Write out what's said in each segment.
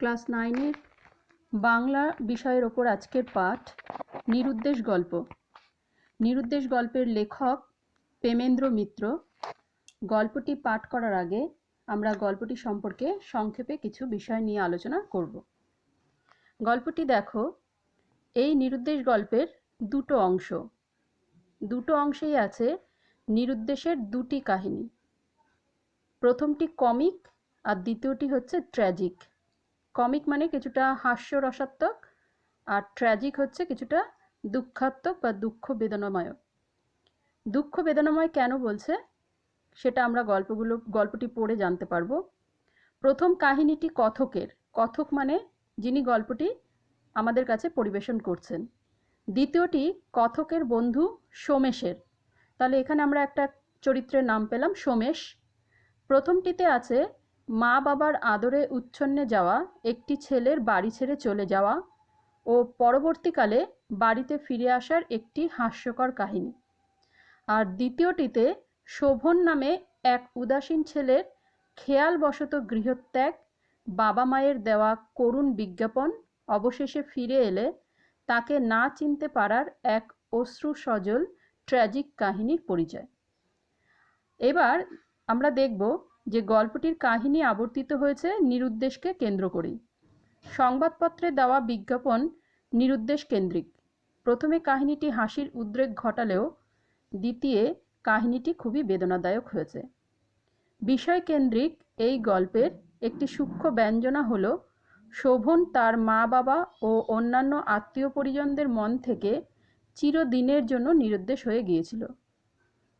Class 9-এর Bangla বিষয়ের ওপর আজকের পাঠ নিরুদ্দেশ গল্প। নিরুদ্দেশ গল্পের লেখক প্রেমেন্দ্র মিত্র। গল্পটি পাঠ করার আগে আমরা গল্পটি সম্পর্কে সংক্ষেপে কিছু বিষয় নিয়ে আলোচনা করব। গল্পটি দেখো, এই নিরুদ্দেশ গল্পের দুটো অংশেই আছে নিরুদ্দেশের দুটি কাহিনী। প্রথমটি কমিক আর দ্বিতীয়টি হচ্ছে ট্র্যাজিক। কমিক মানে কিছুটা হাস্যরসাত্মক, আর ট্র্যাজিক হচ্ছে কিছুটা দুঃখাত্মক বা দুঃখ বেদনাময় কেন বলছে সেটা আমরা গল্পটি পড়ে জানতে পারবো। প্রথম কাহিনীটি কথকের। কথক মানে যিনি গল্পটি আমাদের কাছে পরিবেশন করছেন। দ্বিতীয়টি কথকের বন্ধু সোমেশের। তাহলে এখানে আমরা একটা চরিত্রের নাম পেলাম, সোমেশ। প্রথমটিতে আছে মা বাবার আদরে উচ্ছন্নে যাওয়া একটি ছেলের বাড়ি ছেড়ে চলে যাওয়া ও পরবর্তীকালে বাড়িতে ফিরে আসার একটি হাস্যকর কাহিনী। আর দ্বিতীয়টিতে শোভন নামে এক উদাসীন ছেলের খেয়ালবশত গৃহত্যাগ, বাবা মায়ের দেওয়া করুণ বিজ্ঞাপন, অবশেষে ফিরে এলে তাকে না চিনতে পারার এক অশ্রু সজল ট্র্যাজিক কাহিনীর পরিচয়। এবার আমরা দেখব যে গল্পটির কাহিনী আবর্তিত হয়েছে নিরুদ্দেশকে কেন্দ্র করেই। সংবাদপত্রে দেওয়া বিজ্ঞাপন নিরুদ্দেশ কেন্দ্রিক। প্রথমে কাহিনীটি হাসির উদ্রেক ঘটালেও দ্বিতীয় কাহিনীটি খুবই বেদনাদায়ক হয়েছে। বিষয় কেন্দ্রিক এই গল্পের একটি সূক্ষ্ম ব্যঞ্জনা হলো শোভন তার মা বাবা ও অন্যান্য আত্মীয় পরিজনদের মন থেকে চিরদিনের জন্য নিরুদ্দেশ হয়ে গিয়েছিল।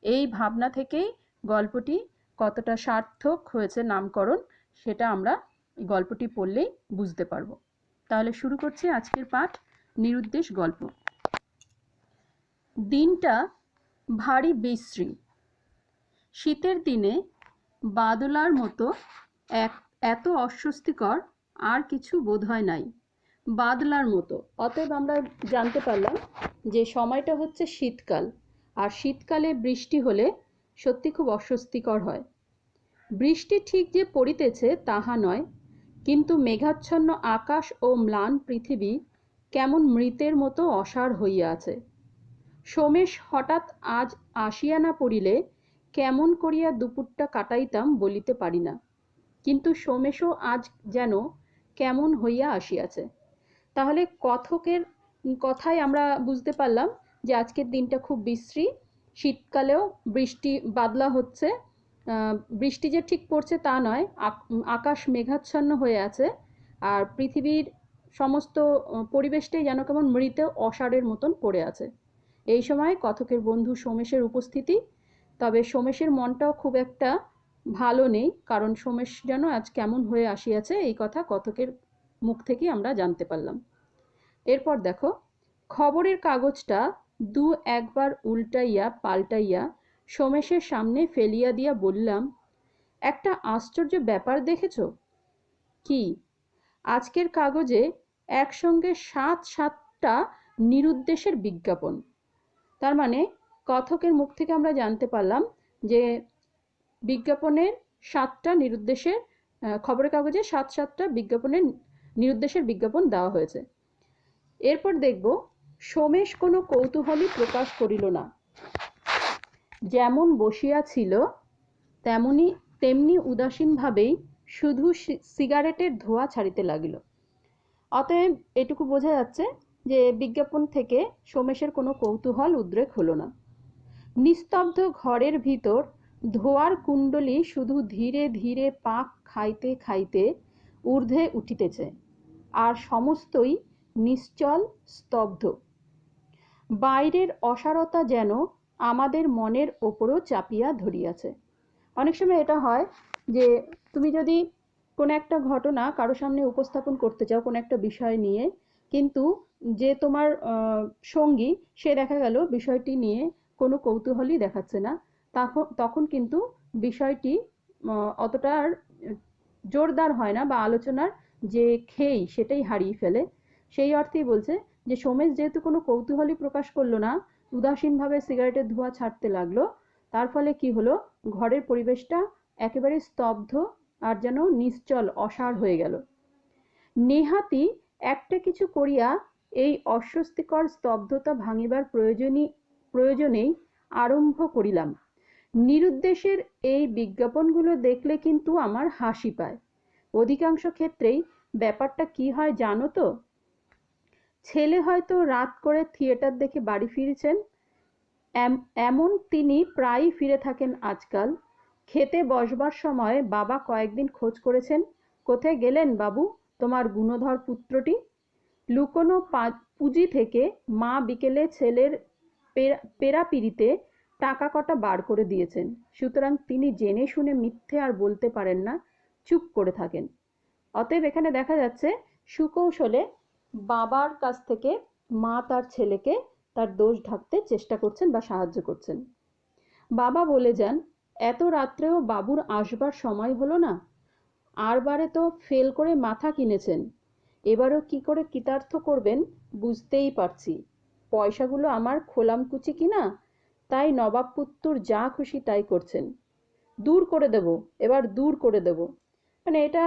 এই ভাবনা থেকেই গল্পটি কতটা সার্থক হয়েছে নামকরণ, সেটা আমরা গল্পটি পড়লেই বুঝতে পারবো। তাহলে শুরু করছি আজকের পাঠ, নিরুদ্দেশ গল্প। দিনটা ভারী বিশ্রী। শীতের দিনে বাদলার মতো এত অস্বস্তিকর আর কিছু বোধহয় নাই। বাদলার মতো, অতএব আমরা জানতে পারলাম যে সময়টা হচ্ছে শীতকাল, আর শীতকালে বৃষ্টি হলে সত্যি খুব অস্বস্তিকর হয়। বৃষ্টি ঠিক যে পড়িতেছে তাহা নয়, কিন্তু মেঘাচ্ছন্ন আকাশ ও ম্লান পৃথিবী কেমন মৃতের মতো অসাড় হইয়া আছে। সোমেশ হঠাৎ আজ আসিয়া না পড়িলে কেমন করিয়া দুপুরটা কাটাইতাম বলিতে পারি না, কিন্তু সোমেশও আজ যেন কেমন হইয়া আসিয়াছে। তাহলে কথকের কথায় আমরা বুঝতে পারলাম যে আজকের দিনটা খুব বিশ্রী। শীতকালেও বাদলা হচ্ছে, বৃষ্টি যে ঠিক পড়ছে তা নয়, আকাশ মেঘাচ্ছন্ন হয়ে আছে, আর পৃথিবীর সমস্ত পরিবেশটাই যেন কেমন মৃত অষাঢ়ের মতন পড়ে আছে। এই সময় কথকের বন্ধু সোমেশের উপস্থিতি। তবে সোমেশের মনটাও খুব একটা ভালো নেই, কারণ সোমেশ যেন আজ কেমন হয়ে আসিয়াছে এই কথা কথকের মুখ থেকে আমরা জানতে পারলাম। এরপর দেখো, খবরের কাগজটা দু একবার উল্টাইয়া পাল্টাইয়া সোমেশের সামনে ফেলিয়া দিয়া বললাম, একটা আশ্চর্য ব্যাপার দেখেছ? কি? আজকের কাগজে একসঙ্গে 7টা নিরুদ্দেশের বিজ্ঞাপন। তার মানে কথকের মুখ থেকে আমরা জানতে পারলাম যে বিজ্ঞাপনের 7টা নিরুদ্দেশের, খবরের কাগজে 7টা নিরুদ্দেশের বিজ্ঞাপন দেওয়া হয়েছে। এরপর দেখব, সোমেশ কোনো কৌতূহলী প্রকাশ করিল না। যেমন বসিয়া ছিল তেমনি উদাসীনভাবেই শুধু সিগারেটের ধোঁয়া ছাড়িতে লাগিল। অতএব এটুকু বোঝা যাচ্ছে যে বিজ্ঞাপন থেকে সোমেশের কোনো কৌতূহল উদ্রেক হলো না। নিস্তব্ধ ঘরের ভিতর ধোঁয়ার কুণ্ডলী শুধু ধীরে ধীরে পাক খাইতে খাইতে ঊর্ধ্বে উঠিতেছে, আর সমস্তই নিশ্চল স্তব্ধ। বাইরের অসারতা যেন আমাদের মনের ওপরও চাপিয়া ধরিয়াছে। অনেক সময় এটা হয় যে তুমি যদি কোনো একটা ঘটনা কারো সামনে উপস্থাপন করতে চাও কোনো একটা বিষয় নিয়ে, কিন্তু যে তোমার সঙ্গী সে দেখা গেল বিষয়টি নিয়ে কোনো কৌতূহলই দেখাচ্ছে না, তখন কিন্তু বিষয়টি অতটা আর জোরদার হয় না, বা আলোচনার যে খেই সেটাই হারিয়ে ফেলে। সেই অর্থেই বলছে যে সোমেশ যেহেতু কোনো কৌতূহলই প্রকাশ করলো না, উদাসীনভাবে সিগারেটের ধোঁয়া ছাড়তে লাগলো, তার ফলে কি হলো, ঘরের পরিবেশটা একেবারে স্তব্ধ আর যেন নিশ্চল অসাড় হয়ে গেল। নেহাতি একটা কিছু করিয়া এই অস্বস্তিকর স্তব্ধতা ভাঙিবার প্রয়োজনেই আরম্ভ করিলাম। নিরুদ্দেশের এই বিজ্ঞাপনগুলো দেখলে কিন্তু আমার হাসি পায়। অধিকাংশ ক্ষেত্রেই ব্যাপারটা কি হয় জানো তো? ছেলে হয়তো রাত করে থিয়েটার দেখে বাড়ি ফিরেছেন, এমন তিনি প্রায়ই ফিরে থাকেন আজকাল। খেতে বসবার সময় বাবা কয়েকদিন খোঁজ করেছেন, কোথায় গেলেন বাবু তোমার গুণধর পুত্রটি? লুকোনো পুঁজি থেকে মা বিকেলে ছেলের পেরাপিরিতে টাকা কটা বার করে দিয়েছেন, সুতরাং তিনি জেনে শুনে মিথ্যে আর বলতে পারেন না, চুপ করে থাকেন। অতএব এখানে দেখা যাচ্ছে সুকৌশলে বাবার কাছ থেকে মা তার ছেলেকে তার দোষ ঢাকতে চেষ্টা করছেন বা সাহায্য করছেন। বাবা বলে যান, এত রাত্রেও বাবুর আসবার সময় হলো না, আর বারে তো ফেল করে মাথা কিনেছেন, এবারও কি করে কৃতার্থ করবেন বুঝতেই পারছি। পয়সাগুলো আমার খোলামকুচি কিনা, তাই নবাব পুত্তুর যা খুশি তাই করছেন। দূর করে দেব, এবার দূর করে দেব। মানে এটা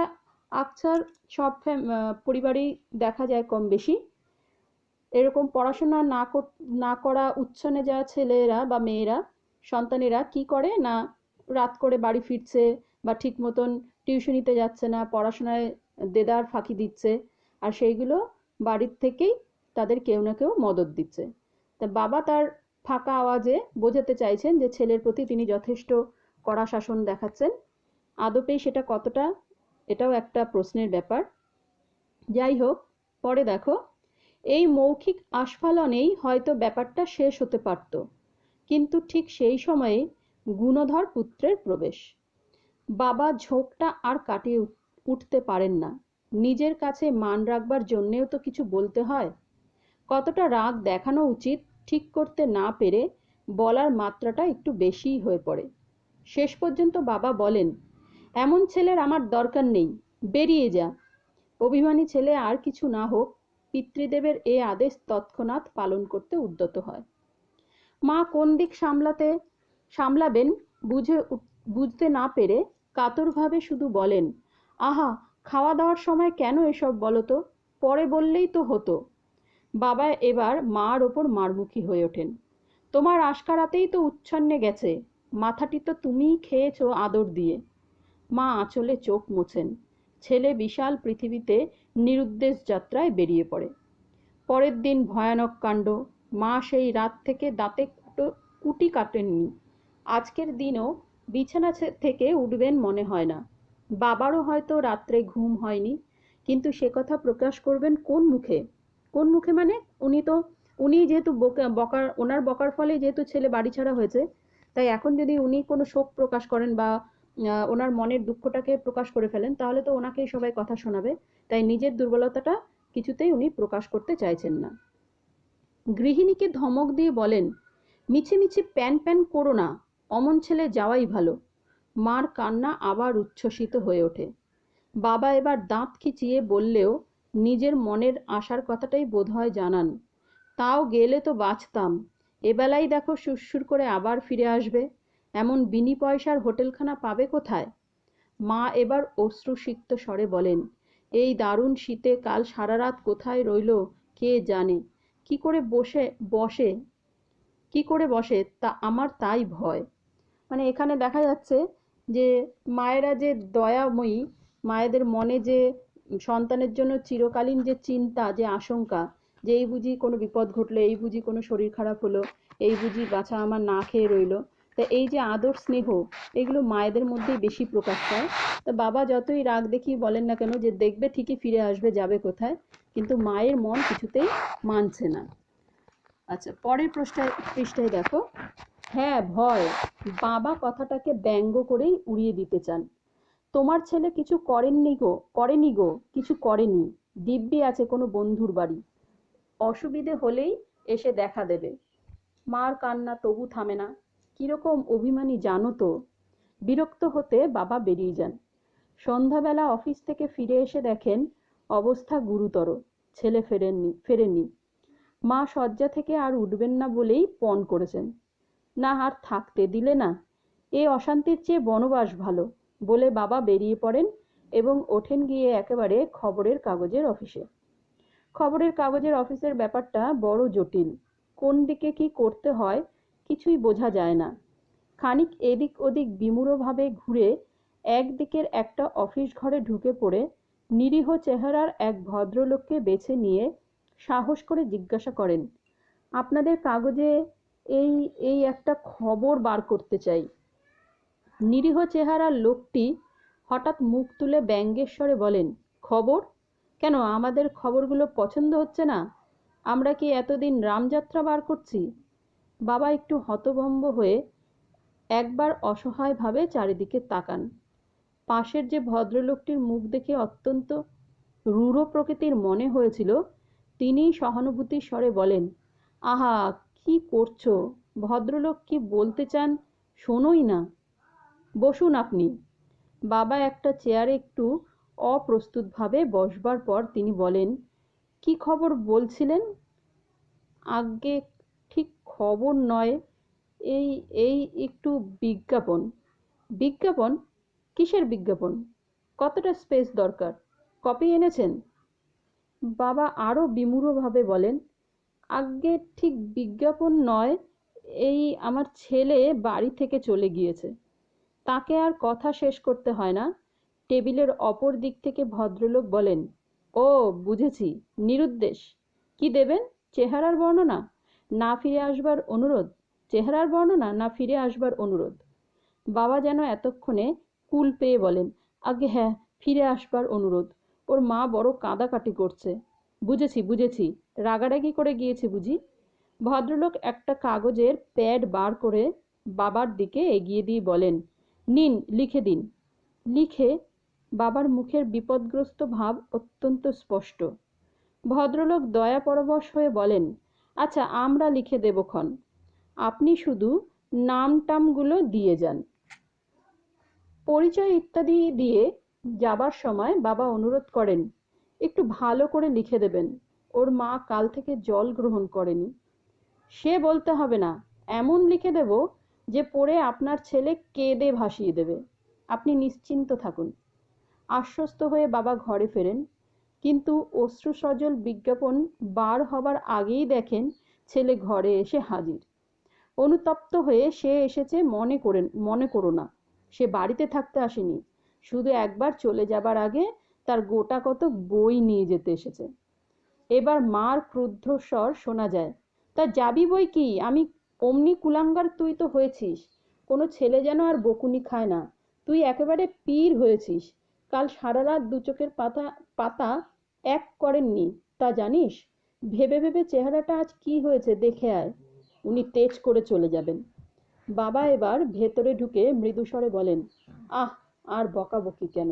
আকছার সব পরিবারেই দেখা যায় কম বেশি। এরকম পড়াশোনা না করা উচ্ছনে যাওয়া ছেলেরা বা মেয়েরা, সন্তানেরা কি করে না, রাত করে বাড়ি ফিরছে বা ঠিক মতন টিউশনিতে যাচ্ছে না, পড়াশোনায় দেদার ফাঁকি দিচ্ছে, আর সেইগুলো বাড়ির থেকেই তাদের কেউ না কেউ মদদ দিচ্ছে। তা বাবা তার ফাঁকা আওয়াজে বোঝাতে চাইছেন যে ছেলের প্রতি তিনি যথেষ্ট কড়া শাসন দেখাচ্ছেন। আদপেই সেটা কতটা, এটাও একটা প্রশ্নের ব্যাপার। যাই হোক, পরে দেখো, এই মৌখিক আস্ফালনেই হয়তো ব্যাপারটা শেষ হতে পারত, কিন্তু ঠিক সেই সময়ে গুণধর পুত্রের প্রবেশ। বাবা ঝোঁকটা আর কাটিয়ে উঠতে পারেন না। নিজের কাছে মান রাখবার জন্যেও তো কিছু বলতে হয়। কতটা রাগ দেখানো উচিত ঠিক করতে না পেরে বলার মাত্রাটা একটু বেশিই হয়ে পড়ে। শেষ পর্যন্ত বাবা বলেন, এমন ছেলের আমার দরকার নেই, বেরিয়ে যা। অভিমানী ছেলে আর কিছু না হোক, পিতৃদেবের এ আদেশ তৎক্ষণাৎ পালন করতে উদ্যত হয়। মা কোন দিক সামলাবেন বুঝতে না পেরে কাতরভাবে শুধু বলেন, আহা, খাওয়া দাওয়ার সময় কেন এসব বলো তো, পরে বললেই তো হতো। বাবা এবার মার ওপর মারমুখী হয়ে ওঠেন। তোমার আশকারাতেই তো উচ্ছন্নে গেছে, মাথাটি তো তুমিই খেয়েছো আদর দিয়ে। মা আঁচলে চোখ মোছেন। ছেলে বিশাল পৃথিবীতে নিরুদ্দেশ যাত্রায় বেরিয়ে পড়ে। পরের দিন ভয়ানক কাণ্ড। মা সেই রাত থেকে দাঁতে কুটি কাটেননি। আজকের দিনও বিছানা থেকে উঠবেন মনে হয় না। বাবারও হয়তো রাত্রে ঘুম হয়নি, কিন্তু সে কথা প্রকাশ করবেন কোন মুখে? কোন মুখে মানে, উনি যেহেতু ওনার বকার ফলে যেহেতু ছেলে বাড়ি ছাড়া হয়েছে, তাই এখন যদি উনি কোনো শোক প্রকাশ করেন বা ওনার মনের দুঃখটাকে প্রকাশ করে ফেলেন, তাহলে তো ওনাকেই সবাই কথা শোনাবে। তাই নিজের দুর্বলতাটা কিছুতেই উনি প্রকাশ করতে চাইছেন না। গৃহিণীকে ধমক দিয়ে বলেন, মিছিমিছি প্যান প্যান করো না, অমন ছেলে যাওয়াই ভালো। মার কান্না আবার উচ্ছ্বসিত হয়ে ওঠে। বাবা এবার দাঁত খিচিয়ে বললেও নিজের মনের আশার কথাটাই বোধহয় জানান, তাও গেলে তো বাঁচতাম, এবেলাই দেখো সুরসুর করে আবার ফিরে আসবে, এমন বিনি পয়সার হোটেলখানা পাবে কোথায়? মা এবার অশ্রুসিক্ত স্বরে বলেন, এই দারুণ শীতে কাল সারা রাত কোথায় রইল কে জানে, কি করে বসে তা আমার তাই ভয়। মানে এখানে দেখা যাচ্ছে যে মায়েরা যে দয়াময়ী, মায়েদের মনে যে সন্তানের জন্য চিরকালীন যে চিন্তা, যে আশঙ্কা, যে এই বুঝি কোনো বিপদ ঘটলো, এই বুঝি কোনো শরীর খারাপ হলো, এই বুঝি বাছা আমার না খেয়ে রইলো, তা এই যে আদর স্নেহ, এগুলো মায়েদের মধ্যেই বেশি প্রকাশ পায়। তা বাবা যতই রাগ দেখিয়ে বলেন না কেন যে দেখবে ঠিকই ফিরে আসবে, যাবে কোথায়, কিন্তু মায়ের মন কিছুতেই মানছে না। আচ্ছা, পরের পৃষ্ঠায় দেখো, হ্যাঁ ভয়। বাবা কথাটাকে ব্যঙ্গ করেই উড়িয়ে দিতে চান। তোমার ছেলে কিছু করেনি গো, কিছু করেনি, দিব্যি আছে কোনো বন্ধুর বাড়ি, অসুবিধে হলেই এসে দেখা দেবে। মার কান্না তবু থামে না। কিরকম অভিমানী জানো তো? বিরক্ত হতে বাবা বেরিয়ে যান। সন্ধ্যাবেলা অফিস থেকে ফিরে এসে দেখেন অবস্থা গুরুতর, ছেলে ফেরেননি। মা শয্যা থেকে আর উঠবেন না বলেই পণ করেছেন। না আর থাকতে দিলে না, এ অশান্তির চেয়ে বনবাস ভালো বলে বাবা বেরিয়ে পড়েন এবং ওঠেন গিয়ে একেবারে খবরের কাগজের অফিসে। খবরের কাগজের অফিসের ব্যাপারটা বড় জটিল। কোন দিকে কি করতে হয় কিছুই বোঝা যায় না। খানিক এদিক ওদিক বিমূঢ়ভাবে ঘুরে একদিকের একটা অফিস ঘরে ঢুকে পড়ে নিরীহ চেহারার এক ভদ্রলোককে বেছে নিয়ে সাহস করে জিজ্ঞাসা করেন, আপনাদের কাগজে এই এই একটা খবর বার করতে চাই। নিরীহ চেহারার লোকটি হঠাৎ মুখ তুলে ব্যঙ্গের স্বরে বলেন, খবর? কেন, আমাদের খবরগুলো পছন্দ হচ্ছে না? আমরা কি এতদিন রামযাত্রা বার করছি? বাবা একটু হতভম্ব হয়ে একবার অসহায়ভাবে চারিদিকে তাকান। পাশের যে ভদ্রলোকটির মুখ দেখে অত্যন্ত রূঢ় প্রকৃতির মনে হয়েছিল, তিনিই সহানুভূতির স্বরে বলেন, আহা, কি করছো? ভদ্রলোক কি বলতে চান শোনোই না। বসুন আপনি। বাবা একটা চেয়ারে একটু অপ্রস্তুতভাবে বসবার পর তিনি বলেন, কি খবর বলছিলেন? আজ্ঞে, ঠিক খবর নয়, এই এই একটু বিজ্ঞাপন। বিজ্ঞাপন? কিসের বিজ্ঞাপন? কতটা স্পেস দরকার? কপি এনেছেন? বাবা আরও বিমূঢ়ভাবে বলেন, আজ্ঞে, ঠিক বিজ্ঞাপন নয়, এই আমার ছেলে বাড়ি থেকে চলে গিয়েছে। তাকে আর কথা শেষ করতে হয় না, টেবিলের অপর দিক থেকে ভদ্রলোক বলেন, ও বুঝেছি, নিরুদ্দেশ। কি দেবেন? চেহারার বর্ণনা না ফিরে আসবার অনুরোধ? চেহারার বর্ণনা না ফিরে আসবার অনুরোধ? বাবা যেন এতক্ষণে কুল পেয়ে বলেন, আগে হ্যাঁ, ফিরে আসবার অনুরোধ। ওর মা বড় কাঁদাকাটি করছে। বুঝেছি বুঝেছি, রাগারাগি করে গিয়েছে বুঝি? ভদ্রলোক একটা কাগজের প্যাড বার করে বাবার দিকে এগিয়ে দিয়ে বলেন, নিন, লিখে দিন। লিখে? বাবার মুখের বিপদগ্রস্ত ভাব অত্যন্ত স্পষ্ট। ভদ্রলোক দয়াপরবশ হয়ে বলেন, আচ্ছা, আমরা লিখে দেবক্ষণ, আপনি শুধু নাম টামগুলো দিয়ে যান। পরিচয় ইত্যাদি দিয়ে যাবার সময় বাবা অনুরোধ করেন, একটু ভালো করে লিখে দেবেন, ওর মা কাল থেকে জল গ্রহণ করেনি। সে বলতে হবে না, এমন লিখে দেব যে পড়ে আপনার ছেলে কেঁদে ভাসিয়ে দেবে। আপনি নিশ্চিন্ত থাকুন। আশ্বস্ত হয়ে বাবা ঘরে ফেরেন, কিন্তু অশ্রুসজল বিজ্ঞাপন বার হবার আগেই দেখেন ছেলে ঘরে এসে হাজির। অনুতপ্ত হয়ে সে এসেছে মনে করো না, সে বাড়িতে থাকতে আসেনি, শুধু একবার চলে যাবার আগে তার গোটা কত বই নিয়ে যেতে এসেছে। এবার মার ক্রুদ্ধ স্বর শোনা যায়, তা যাবি বই কি, আমি অমনি কুলাঙ্গার তুই তো হয়েছিস, কোনো ছেলে যেন আর বকুনি খায় না, তুই একেবারে পীর হয়েছিস। কাল সারা রাত দু চোখের পাতা এক করেননি, তা জানিস? ভেবে ভেবে চেহারাটা আজ কি হয়েছে দেখে আয়। উনি তেজ করে চলে যাবেন। বাবা এবার ভেতরে ঢুকে মৃদুস্বরে বলেন, আহ, আর বকাবকি কেন?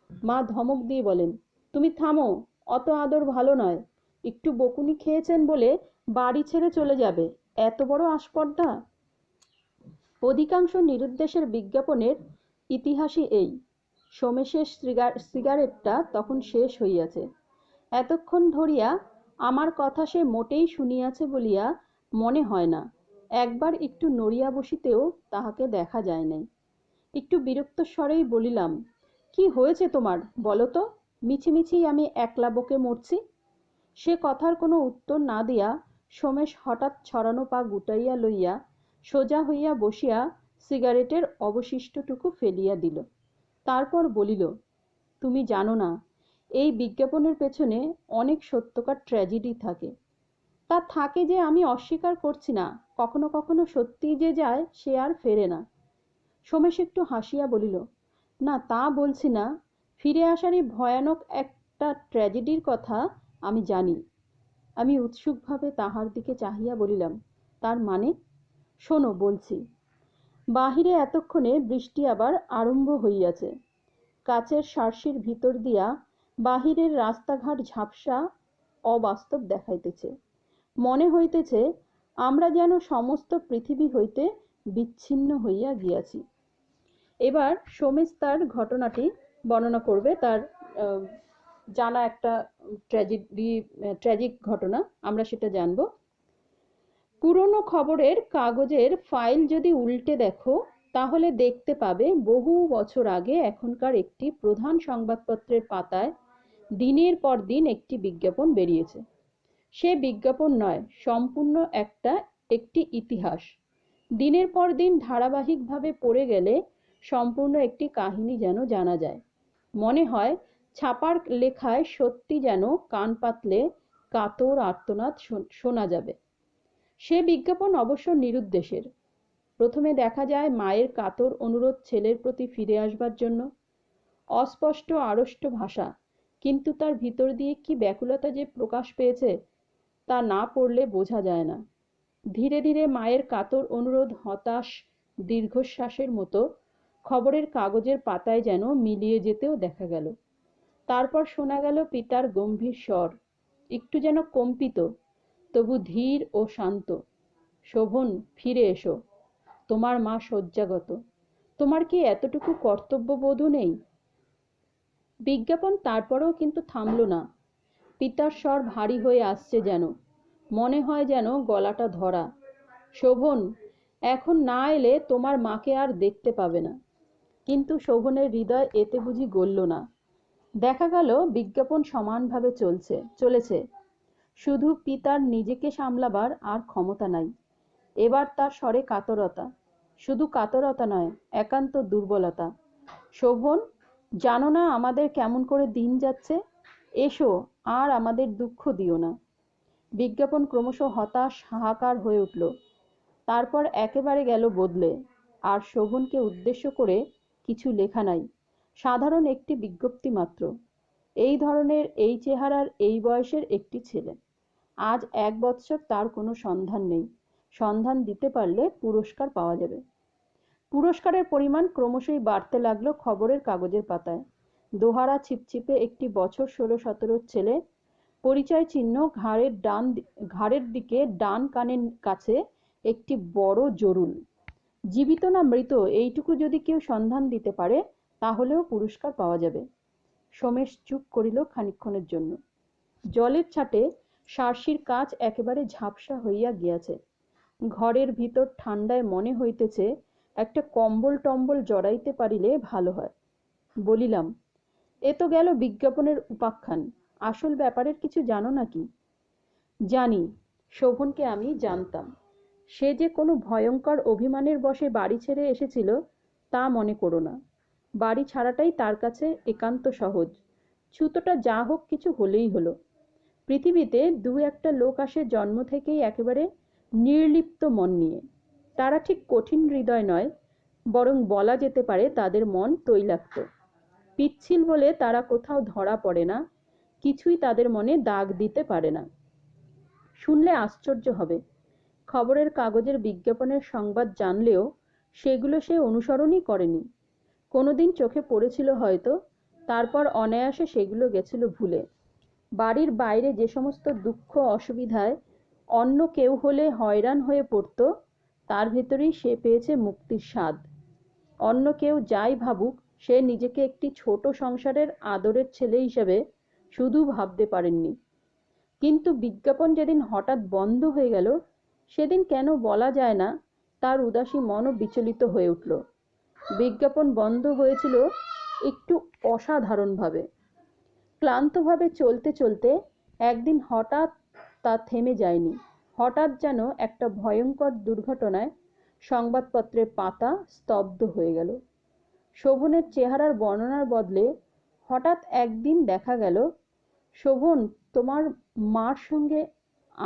মা ধমক দিয়ে বলেন, তুমি থামো, অত আদর ভালো নয়। একটু বকুনি খেয়েছেন বলে বাড়ি ছেড়ে চলে যাবে, এত বড় আস্পর্ধা? অধিকাংশ নিরুদ্দেশের বিজ্ঞাপনের ইতিহাসই এই। সোমেশের সিগারেটটা তখন শেষ হইয়াছে। এতক্ষণ ধরিয়া আমার কথা সে মোটেই শুনিয়াছে বলিয়া মনে হয় না। একবার একটু নড়িয়া বসিতেও তাহাকে দেখা যায় নাই। একটু বিরক্ত স্বরেই বলিলাম, কি হয়েছে তোমার বলো তো? মিছিমিছি আমি একলা বকে মরছি। সে কথার কোনো উত্তর না দিয়া সোমেশ হঠাৎ ছড়ানো পা গুটাইয়া লইয়া সোজা হইয়া বসিয়া সিগারেটের অবশিষ্টটুকু ফেলিয়া দিল। তারপর বলিল, তুমি জানো না, এই বিজ্ঞাপনের পেছনে অনেক সত্যকার ট্র্যাজেডি থাকে। তা থাকে যে, আমি অস্বীকার করছি না, কখনো কখনো সত্যিই যে যায় সে আর ফেরে না। সোমেশ একটু হাসিয়া বলিল, না তা বলছি না, ফিরে আসারই ভয়ানক একটা ট্র্যাজেডির কথা আমি জানি। আমি উৎসুকভাবে তাহার দিকে চাহিয়া বলিলাম, তার মানে? শোনো বলছি। বাহিরে এতক্ষণে বৃষ্টি আবার আরম্ভ হইয়াছে। কাচের শার্সির ভিতর দিয়া বাহিরের রাস্তাঘাট ঝাপসা অবাস্তব দেখাইতেছে। মনে হইতেছে আমরা যেন সমস্ত পৃথিবী হইতে বিচ্ছিন্ন হইয়া গিয়াছি। এবার সোমেশ তার ঘটনাটি বর্ণনা করবে, তার জানা একটা ট্র্যাজিক ঘটনা, আমরা সেটা জানবো। পুরনো খবরের কাগজের ফাইল যদি উল্টে দেখো, তাহলে দেখতে পাবে বহু বছর আগে এখনকার একটি প্রধান সংবাদপত্রের পাতায় দিনের পর দিন একটি বিজ্ঞাপন বেরিয়েছে। সে বিজ্ঞাপন নয়, সম্পূর্ণ একটি ইতিহাস। দিনের পর দিন ধারাবাহিকভাবে পড়ে গেলে সম্পূর্ণ একটি কাহিনী যেন জানা যায়। মনে হয় ছাপার লেখায় সত্যি যেন কান পাতলে কাতর আর্তনাদ শোনা যাবে। সে বিজ্ঞাপন অবশ্য নিরুদ্দেশের। প্রথমে দেখা যায় মায়ের কাতর অনুরোধ ছেলের প্রতি ফিরে আসবার জন্য। অস্পষ্ট আড়ষ্ট ভাষা, কিন্তু তার ভিতর দিয়ে কি ব্যাকুলতা যে প্রকাশ পেয়েছে তা না পড়লে বোঝা যায় না। ধীরে ধীরে মায়ের কাতর অনুরোধ হতাশ দীর্ঘশ্বাসের মতো খবরের কাগজের পাতায় যেন মিলিয়ে যেতেও দেখা গেল। তারপর শোনা গেল পিতার গম্ভীর স্বর, একটু যেন কম্পিত, তবু ধীর ও শান্ত। শোভন, ফিরে এসো, তোমার মা শয্যাগত। তোমার কি এতটুকু কর্তব্যবোধও নেই? বিজ্ঞাপন তারপরেও কিন্তু থামল না। পিতার স্বর ভারী হয়ে আসছে যেন, মনে হয় যেন গলাটা ধরা। শোভন, এখন না এলে তোমার মাকে আর দেখতে পাবে না। কিন্তু শোভনের হৃদয় এতে বুঝি গলল না। দেখা গেল বিজ্ঞাপন সমানভাবে চলেছে, শুধু পিতার নিজেকে সামলাবার আর ক্ষমতা নাই। এবার তার স্বরে কাতরতা, শুধু কাতরতা নয়, একান্ত দুর্বলতা। শোভন, জানো না আমাদের কেমন করে দিন যাচ্ছে? এসো, আর আমাদের দুঃখ দিও না। বিজ্ঞাপন ক্রমশ হতাশ হাহাকার হয়ে উঠল। তারপর একেবারে গেল বদলে। আর শোভনকে উদ্দেশ্য করে কিছু লেখা নাই, সাধারণ একটি বিজ্ঞপ্তি মাত্র। এই ধরনের, এই চেহারার, এই বয়সের একটি ছেলে। আজ 1 বৎসর তার কোনো সন্ধান নেই। সন্ধান দিতে পারলে পুরস্কার পাওয়া যাবে। পুরস্কারের পরিমাণ ক্রমশই বাড়তে লাগলো খবরের কাগজের পাতায়। দোহারা ছিপছিপে একটি বছর 16-17 ছেলে, পরিচয় চিহ্ন ঘাড়ের দিকে ডান কানের কাছে একটি বড় জরুল। জীবিত না মৃত এইটুকু যদি কেউ সন্ধান দিতে পারে তাহলেও পুরস্কার পাওয়া যাবে। সোমেশ চুপ করিল খানিকক্ষণের জন্য। জলের ছাটে সার্সির কাচ একেবারে ঝাপসা হইয়া গিয়াছে। ঘরের ভিতর ঠান্ডায় মনে হইতেছে একটা কম্বল টম্বল জড়াইতে পারিলে ভালো হয়। বলিলাম, এ তো গেল বিজ্ঞাপনের উপাখ্যান, আসল ব্যাপারের কিছু জানো নাকি? জানি। শোভনকে আমি জানতাম। সে যে কোনো ভয়ঙ্কর অভিমানের বশে বাড়ি ছেড়ে এসেছিল তা মনে করো না। বাড়ি ছাড়াটাই তার কাছে একান্ত সহজ। ছুতোটা যা হোক কিছু হলেই হলো। পৃথিবীতে 2-1টা লোক আসে জন্ম থেকেই একেবারে নির্লিপ্ত মন নিয়ে। তারা ঠিক কঠিন হৃদয় নয়, বরং বলা যেতে পারে তাদের মন তৈলাক্ত। পিচ্ছিল বলে তারা কোথাও ধরা পড়ে না, কিছুই তাদের মনে দাগ দিতে পারে না। শুনলে আশ্চর্য হবে, খবরের কাগজের বিজ্ঞাপনের সংবাদ জানলেও সেগুলো সে অনুসরণই করেনি। কোনোদিন চোখে পড়েছিল হয়তো, তারপর অনায়াসে সেগুলো গেছিল ভুলে। বাড়ির বাইরে যে সমস্ত দুঃখ অসুবিধায় অন্য কেউ হলে হয়রান হয়ে পড়ত, তার ভেতরেই সে পেয়েছে মুক্তির স্বাদ। অন্য কেউ যাই ভাবুক, সে নিজেকে একটি ছোট সংসারের আদরের ছেলে হিসেবে শুধু ভাবতে পারেননি। কিন্তু বিজ্ঞাপন যেদিন হঠাৎ বন্ধ হয়ে গেল, সেদিন কেন বলা যায় না, তার উদাসী মনও বিচলিত হয়ে উঠল। বিজ্ঞাপন বন্ধ হয়েছিল একটু অসাধারণভাবে। ক্লান্তভাবে চলতে চলতে একদিন হঠাৎ তা থেমে যায়নি। হঠাৎ যেন একটা ভয়ঙ্কর দুর্ঘটনায় সংবাদপত্রের পাতা স্তব্ধ হয়ে গেল। শোভনের চেহারার বর্ণনার বদলে হঠাৎ একদিন দেখা গেল, শোভন, তোমার মার সঙ্গে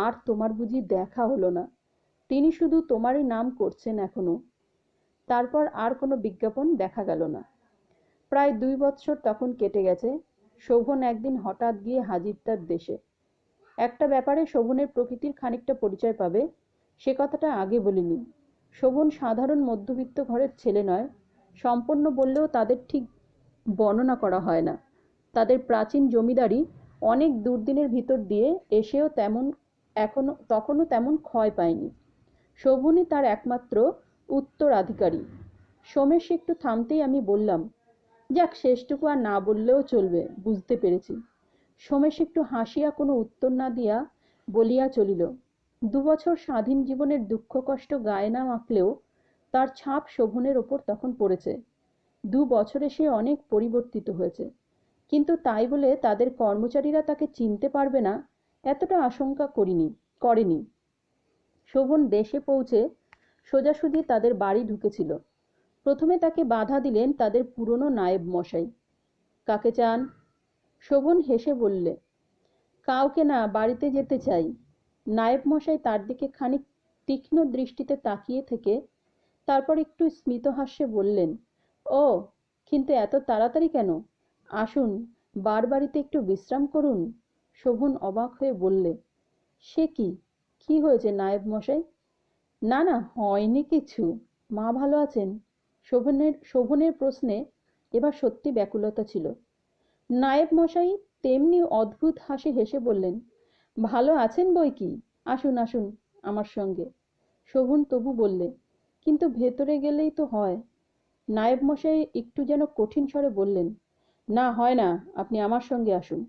আর তোমার বুঝি দেখা হলো না? তিনি শুধু তোমারই নাম করছেন এখনো। তারপর আর কোনো বিজ্ঞাপন দেখা গেল না। প্রায় 2 বৎসর তখন কেটে গেছে। শোভন একদিন হঠাৎ গিয়ে হাজির তার দেশে। একটা ব্যাপারে শোভনের প্রকৃতির খানিকটা পরিচয় পাবে, সে কথাটা আগে বলিনি। শোভন সাধারণ মধ্যবিত্ত ঘরের ছেলে নয়। সম্পন্ন বললেও তাদের ঠিক বর্ণনা করা হয় না। তাদের প্রাচীন জমিদারি অনেক দুর্দিনের ভিতর দিয়ে এসেও তখনও তেমন ক্ষয় পায়নি। শোভনই তার একমাত্র উত্তরাধিকারী। সোমেশ একটু থামতেই আমি বললাম, যাক, শেষটুকু আর না বললেও চলবে, বুঝতে পেরেছি। সোমেশ একটু হাসিয়া কোনো উত্তর না দিয়া বলিয়া চলিল, 2 বছর স্বাধীন জীবনের দুঃখ কষ্ট গায়ে না মাখলেও তার ছাপ শোভনের ওপর তখন পড়েছে। 2 বছরে সে অনেক পরিবর্তিত হয়েছে, কিন্তু তাই বলে তাদের কর্মচারীরা তাকে চিনতে পারবে না এতটা আশঙ্কা করেনি। শোভন দেশে পৌঁছে সোজাসুজি তাদের বাড়ি ঢুকেছিল। প্রথমে তাকে বাধা দিলেন তাদের পুরনো নায়েব মশাই। কাকে চান? শোভন হেসে বললে, কাউকে না, বাড়িতে যেতে চাই। নায়েব মশাই তার দিকে খানিক তীক্ষ্ণ দৃষ্টিতে তাকিয়ে থেকে তারপর একটু স্মিতহাস্যে বললেন, ও, কিন্তু এত তাড়াতাড়ি কেন? আসুন, বাড়িতে একটু বিশ্রাম করুন। শোভন অবাক হয়ে বললে, সে কি? কি হয়েছে নায়েব মশাই? না না, হয়নি কিছু। মা ভালো আছেন? শোভনের প্রশ্নে এবার সত্যি ব্যাকুলতা ছিল। নায়েব মশাই তেমনি অদ্ভুত হাসি হেসে বললেন, ভালো আছেন বই কি, আসুন আসুন আমার সঙ্গে। শোভন তবু বললে, কিন্তু ভেতরে গেলেই তো হয়। নায়েব মশাই একটু যেন কঠিন স্বরে বললেন, না, হয় না, আপনি আমার সঙ্গে আসুন।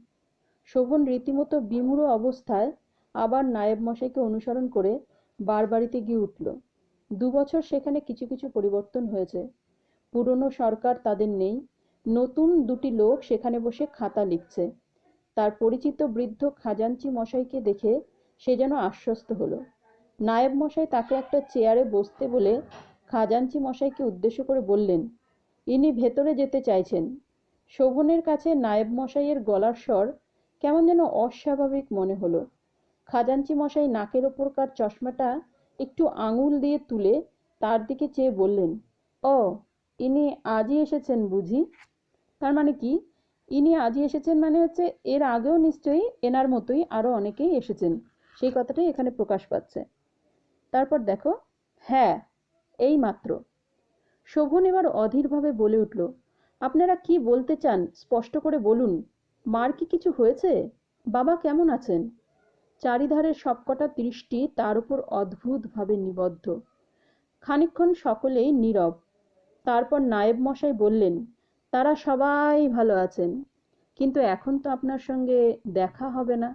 শোভন রীতিমতো বিমূঢ় অবস্থায় আবার নায়েব মশাইকে অনুসরণ করে বাড়িতে গিয়ে উঠল। 2 বছর সেখানে কিছু কিছু পরিবর্তন হয়েছে। পুরনো সরকার তাদের নেই। নতুন 2টি লোক সেখানে বসে খাতা লিখছে। তার পরিচিত বৃদ্ধ খাজাঞ্চি মশাইকে দেখে সে যেন আশ্বস্ত হলো। নায়েব মশাই তাকে একটা চেয়ারে বসতে বলে খাজাঞ্চি মশাইকে উদ্দেশ্য করে বললেন, ইনি ভেতরে যেতে চাইছেন। শোভনের কাছে নায়েব মশাইয়ের গলার স্বর কেমন যেন অস্বাভাবিক মনে হলো। খাজাঞ্চি মশাই নাকের ওপরকার চশমাটা একটু আঙুল দিয়ে তুলে তার দিকে চেয়ে বললেন, ও, ইনি আজই এসেছেন বুঝি? তার মানে কি? ইনি আজই এসেছেন মানে হচ্ছে এর আগেও নিশ্চয়ই এনার মতোই আরো অনেকেই এসেছেন, সেই কথাটাই এখানে প্রকাশ পাচ্ছে। তারপর দেখো, হ্যাঁ, এই মাত্র। শোভন এবার অধীরভাবে বলে উঠল, আপনারা কি বলতে চান স্পষ্ট করে বলুন। মার কি কিছু হয়েছে? বাবা কেমন আছেন? চারিধারের সবকটা দৃষ্টি তার উপর অদ্ভুতভাবে নিবদ্ধ। খানিকক্ষণ সকলেই নীরব। তারপর নায়েব মশাই বললেন, তারা সবাই ভালো আছেন, কিন্তু এখন তো আপনার সঙ্গে দেখা হবে না।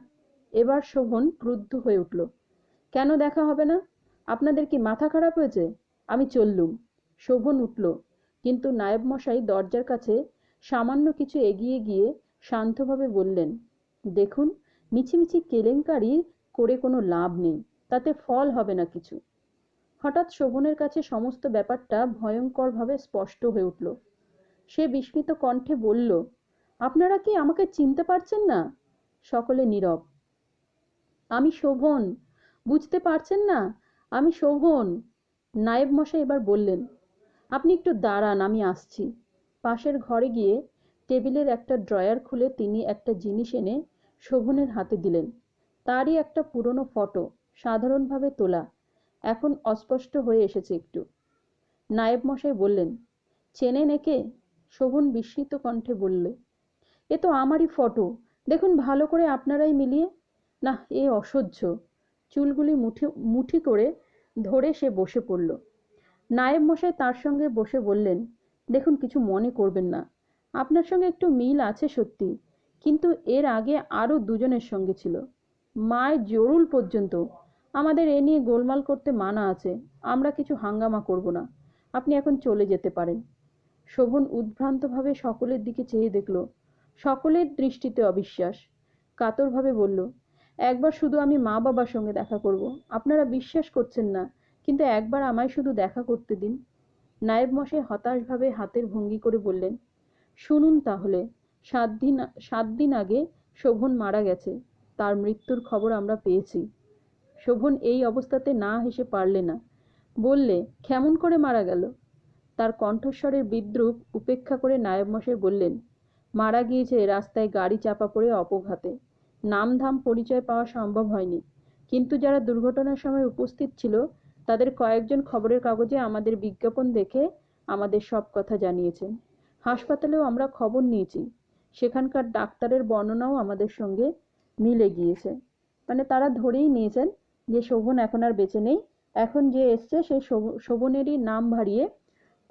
এবার শোভন ক্রুদ্ধ হয়ে উঠল, কেন দেখা হবে না? আপনাদের কি মাথা খারাপ হয়েছে? আমি চললুম। শোভন উঠল, কিন্তু নায়েব মশাই দরজার কাছে সামান্য কিছু এগিয়ে গিয়ে শান্তভাবে বললেন, দেখুন, মিছিমিছি কেলেঙ্কারি করে কোনো লাভ নেই, তাতে ফল হবে না কিছু। হঠাৎ শোভনের কাছে সমস্ত ব্যাপারটা ভয়ঙ্করভাবে স্পষ্ট হয়ে উঠল। সে বিস্মিত কণ্ঠে বলল, আপনারা কি আমাকে চিনতে পারছেন না? সকলে নীরব। আমি শোভন, বুঝতে পারছেন না? আমি শোভন। নায়েব মশাই এবার বললেন, আপনি একটু দাঁড়ান, আমি আসছি। পাশের ঘরে গিয়ে টেবিলের একটা ড্রয়ার খুলে তিনি একটা জিনিস এনে শোভনের হাতে দিলেন। তারই একটা পুরনো ফটো, সাধারণভাবে তোলা, এখন অস্পষ্ট হয়ে এসেছে একটু। নায়েব মশাই বললেন, চেনেন একে? শোভন বিস্মিত কণ্ঠে বললে, এ তো আমারই ফটো, দেখুন ভালো করে আপনারাই মিলিয়ে। না, এ অসহ্য। চুলগুলি মুঠি মুঠি করে ধরে সে বসে পড়ল। নায়েব মশাই তার সঙ্গে বসে বললেন, দেখুন, কিছু মনে করবেন না, আপনার সঙ্গে একটু মিল আছে সত্যি, কিন্তু এর আগে আরও দুজনের সঙ্গে ছিল, মায় জরুল পর্যন্ত। আমাদের এ নিয়ে গোলমাল করতে মানা আছে, আমরা কিছু হাঙ্গামা করব না, আপনি এখন চলে যেতে পারেন। শোভন উদ্ভ্রান্তভাবে সকলের দিকে চেয়ে দেখল। সকলের দৃষ্টিতে অবিশ্বাস। কাতরভাবে বলল, একবার শুধু আমি মা বাবার সঙ্গে দেখা করব। আপনারা বিশ্বাস করছেন না, কিন্তু একবার আমায় শুধু দেখা করতে দিন। নায়েব মশাই হতাশভাবে হাতের ভঙ্গি করে বললেন, শুনুন তাহলে, 7 দিন আগে শোভন মারা গেছে। তার মৃত্যুর খবর আমরা পেয়েছি। শোভন এই অবস্থাতে না হেসে পারলে না। বললে, কেমন করে মারা গেল? তার কণ্ঠস্বরের বিদ্রূপ উপেক্ষা করে নায়েব মশাই বললেন, মারা গিয়েছে রাস্তায় গাড়ি চাপা পড়ে অপঘাতে। নামধাম পরিচয় পাওয়া সম্ভব হয়নি, কিন্তু যারা দুর্ঘটনার সময় উপস্থিত ছিল তাদের কয়েকজন খবরের কাগজে আমাদের বিজ্ঞাপন দেখে আমাদের সব কথা জানিয়েছেন। হাসপাতালেও আমরা খবর নিয়েছি, সেখানকার ডাক্তারের বর্ণনাও আমাদের সঙ্গে মিলে গিয়েছে। মানে তারা ধরেই নিয়েছেন যে শোভন এখন আর বেঁচে নেই, এখন যে এসছে সেই শোভনেরই নাম ভারিয়ে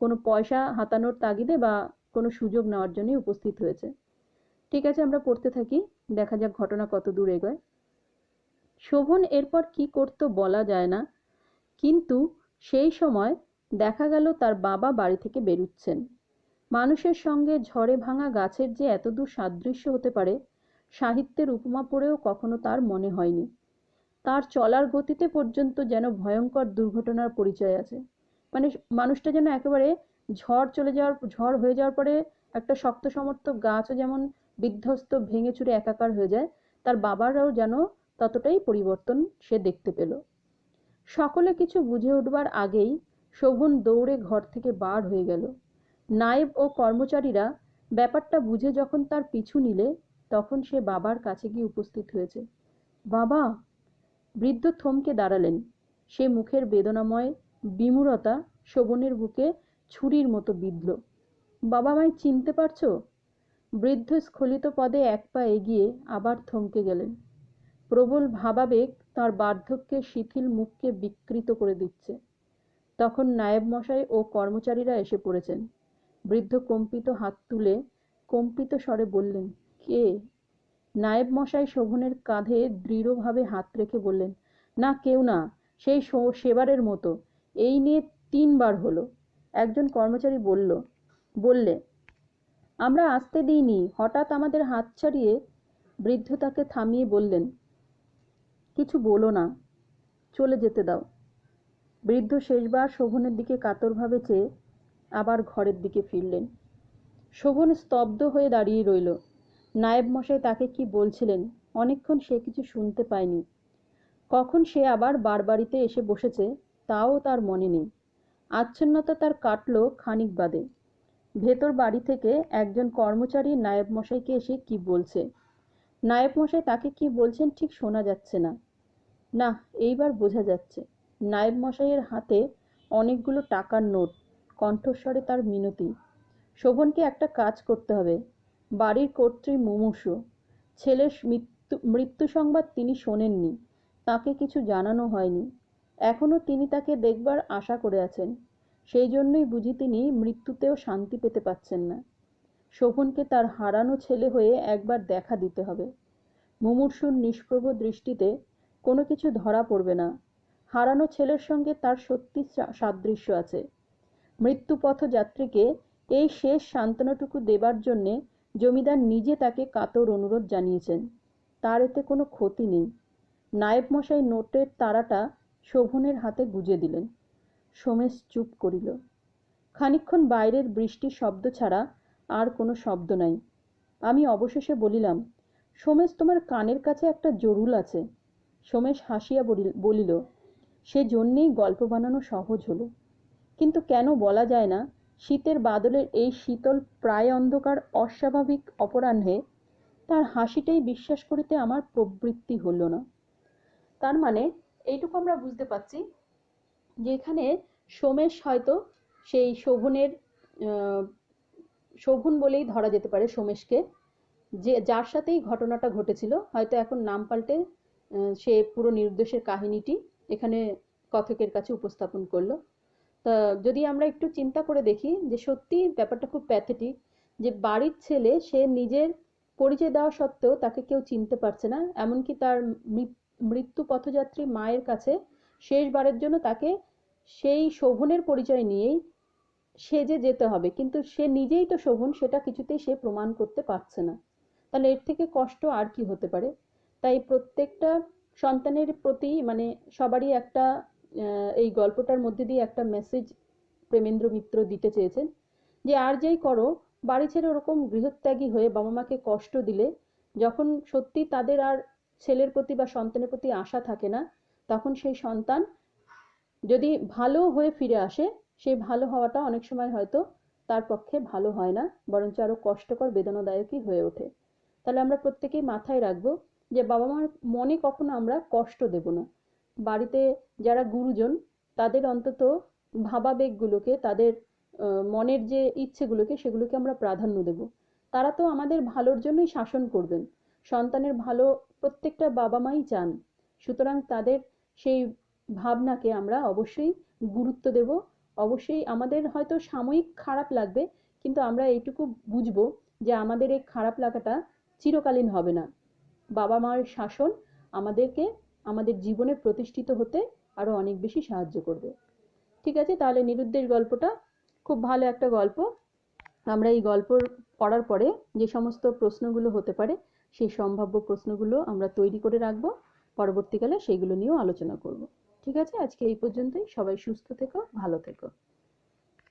কোনো পয়সা হাতানোর তাগিদে বা কোনো সুযোগ নেওয়ার জন্যই উপস্থিত হয়েছে। ঠিক আছে, আমরা পড়তে থাকি, দেখা যাক ঘটনা কত দূর এগোয়। শোভন এরপর কি করতো বলা যায় না, কিন্তু সেই সময় দেখা গেল তার বাবা বাড়ি থেকে বেরুচ্ছেন। মানুষের সঙ্গে ঝড়ে ভাঙা গাছের যে এতদূর সাদৃশ্য হতে পারে, সাহিত্যের উপমা পড়েও কখনো তার মনে হয়নি। তার চলার গতিতে পর্যন্ত যেন ভয়ঙ্কর দুর্ঘটনার পরিচয় আছে। মানে মানুষটা যেন একেবারে ঝড় হয়ে যাওয়ার পরে একটা শক্ত সমর্থক গাছও যেমন বিধ্বস্ত ভেঙে চুরে একাকার হয়ে যায়, তার বাবারও যেন ততটাই পরিবর্তন সে দেখতে পেল। সকলে কিছু বুঝে উঠবার আগেই শোভন দৌড়ে ঘর থেকে বার হয়ে গেল। নায়েব ও কর্মচারীরা ব্যাপারটা বুঝে যখন তার পিছু নিলে, তখন সে বাবার কাছে গিয়ে উপস্থিত হয়েছে। বাবা! বৃদ্ধ থমকে দাঁড়ালেন। সে মুখের বেদনাময় বিমূঢ়তা শোভনের বুকে ছুরির মতো বিঁধল। বাবা, আমায় চিনতে পারছো? বৃদ্ধ স্খলিত পদে এক পা এগিয়ে আবার থমকে গেলেন। প্রবল ভাবাবেগ তাঁর বার্ধক্যের শিথিল মুখকে বিকৃত করে দিচ্ছে। তখন নায়েব মশাই ও কর্মচারীরা এসে পড়েছেন। বৃদ্ধ কম্পিত হাত তুলে কম্পিত স্বরে বললেন, কে? নায়েব মশাই শোভনের কাঁধে দৃঢ়ভাবে হাত রেখে বললেন, না, কেউ না, সেই সেবারের মতো, এই নিয়ে 3 বার হলো। একজন কর্মচারী বললে, আমরা আসতে দিইনি, হঠাৎ আমাদের হাত ছাড়িয়ে। বৃদ্ধ তাকে থামিয়ে বললেন, কিছু বলো না, চলে যেতে দাও। বৃদ্ধ শেষবার শোভনের দিকে কাতরভাবে চেয়ে আবার ঘরের দিকে ফিরলেন। শোভন স্তব্ধ হয়ে দাঁড়িয়ে রইল। নায়েব মশাই তাকে কি বলছিলেন অনেকক্ষণ সে কিছু শুনতে পায়নি। কখন সে আবার বারবাড়িতে এসে বসেছে তাও তার মনে নেই। আচ্ছন্নতা তার কাটল খানিক বাদে। ভেতর বাড়ি থেকে একজন কর্মচারী নায়েব মশাইকে এসে কি বলছে। নায়েব মশাই তাকে কি বলছেন ঠিক শোনা যাচ্ছে না। না, এইবার বোঝা যাচ্ছে। নায়েব মশাইয়ের হাতে অনেকগুলো টাকার নোট। কণ্ঠস্বরে তার মিনতি, শোভনকে একটা কাজ করতে হবে। বাড়ির কর্ত্রী মুমূর্ষু, ছেলের মৃত্যু সংবাদ তিনি শোনেননি, তাকে কিছু জানানো হয়নি। এখনো তিনি তাকে দেখবার আশা করে আছেন। সেই জন্যই বুঝি তিনি মৃত্যুতেও শান্তি পেতে পাচ্ছেন না। শোভনকে তার হারানো ছেলে হয়ে একবার দেখা দিতে হবে। মুমূর্ষুর নিষ্প্রভ দৃষ্টিতে কোনো কিছু ধরা পড়বে না। হারানো ছেলের সঙ্গে তার সত্যি সাদৃশ্য আছে। মৃত্যুপথযাত্রীকে এই শেষ সান্ত্বনাটুকু দেবার জন্যে জমিদার নিজে তাকে কাতর অনুরোধ জানিয়েছেন। তার এতে কোনো ক্ষতি নেই। নায়েব মশাই নোটের তাড়াটা শোভনের হাতে গুজে দিলেন। সোমেশ চুপ করিল। খানিকক্ষণ বাইরের বৃষ্টির শব্দ ছাড়া আর কোনো শব্দ নাই। আমি অবশেষে বলিলাম, সোমেশ, তোমার কানের কাছে একটা জরুল আছে। সোমেশ হাসিয়া বলিল, সে জন্যেই গল্প বানানো সহজ হলো। কিন্তু কেন বলা যায় না, শীতের বাদলের এই শীতল প্রায় অন্ধকার অস্বাভাবিক অপরাহ্নে তার হাসিটাই বিশ্বাস করিতে আমার প্রবৃত্তি হল না। তার মানে এইটুকু আমরা বুঝতে পারছি যে এখানে সোমেশ হয়তো সেই শোভনের শোভন বলেই ধরা যেতে পারে সোমেশকে, যে যার সাথেই ঘটনাটা ঘটেছিল, হয়তো এখন নাম পাল্টে সে পুরো নির্দোষের কাহিনীটি এখানে কথকের কাছে উপস্থাপন করলো। তা যদি আমরা একটু চিন্তা করে দেখি যে সত্যি ব্যাপারটা খুব প্যাথেটিক, যে বাড়ির ছেলে, সে নিজের পরিচয় দেওয়া সত্ত্বেও তাকে কেউ চিনতে পারছে না। এমনকি তার মৃত্যু পথযাত্রী মায়ের কাছে শেষবারের জন্য তাকে সেই শোভনের পরিচয় নিয়েই সেজে যেতে হবে, কিন্তু সে নিজেই তো শোভন, সেটা কিছুতেই সে প্রমাণ করতে পারছে না। তাহলে এর থেকে কষ্ট আর কি হতে পারে? তাই প্রত্যেকটা সন্তানের প্রতি মানে সবারই একটা এই গল্পটার মধ্যে দিয়ে একটা মেসেজ প্রেমেন্দ্র মিত্র দিতে চেয়েছেন, যে আর যাই করো, বাড়ি ছেড়ে ওরকম গৃহত্যাগী হয়ে বাবা মাকে কষ্ট দিলে, যখন সত্যি তাদের আর ছেলের প্রতি বা সন্তানের প্রতি আশা থাকে না, তখন সেই সন্তান যদি ভালো হয়ে ফিরে আসে, সেই ভালো হওয়াটা অনেক সময় হয়তো তার পক্ষে ভালো হয় না, বরঞ্চ আরো কষ্টকর বেদনাদায়কই হয়ে ওঠে। তাহলে আমরা প্রত্যেকেই মাথায় রাখবো যে বাবা মার মনে কখনো আমরা কষ্ট দেব না। বাড়িতে যারা গুরুজন, তাদের অন্তত ভাবাবেগগুলোকে, তাদের মনের যে ইচ্ছেগুলোকে, সেগুলোকে আমরা প্রাধান্য দেব। তারা তো আমাদের ভালোর জন্যই শাসন করবেন। সন্তানের ভালো প্রত্যেকটা বাবা মাই চান। সুতরাং তাদের সেই ভাবনাকে আমরা অবশ্যই গুরুত্ব দেব। অবশ্যই আমাদের হয়তো সাময়িক খারাপ লাগবে, কিন্তু আমরা এইটুকু বুঝবো যে আমাদের এই খারাপ লাগাটা চিরকালীন হবে না। বাবা মার শাসন আমাদেরকে আমাদের জীবনে প্রতিষ্ঠিত হতে আরো অনেক বেশি সাহায্য করবে। ঠিক আছে, তাহলে নিরুদ্দেশ গল্পটা খুব ভালো একটা গল্প। আমরা এই গল্প পড়ার পরে যে সমস্ত প্রশ্নগুলো হতে পারে সেই সম্ভাব্য প্রশ্নগুলো আমরা তৈরি করে রাখবো, পরবর্তীকালে সেইগুলো নিয়েও আলোচনা করব। ঠিক আছে, আজকে এই পর্যন্তই। সবাই সুস্থ থেকো, ভালো থেকো।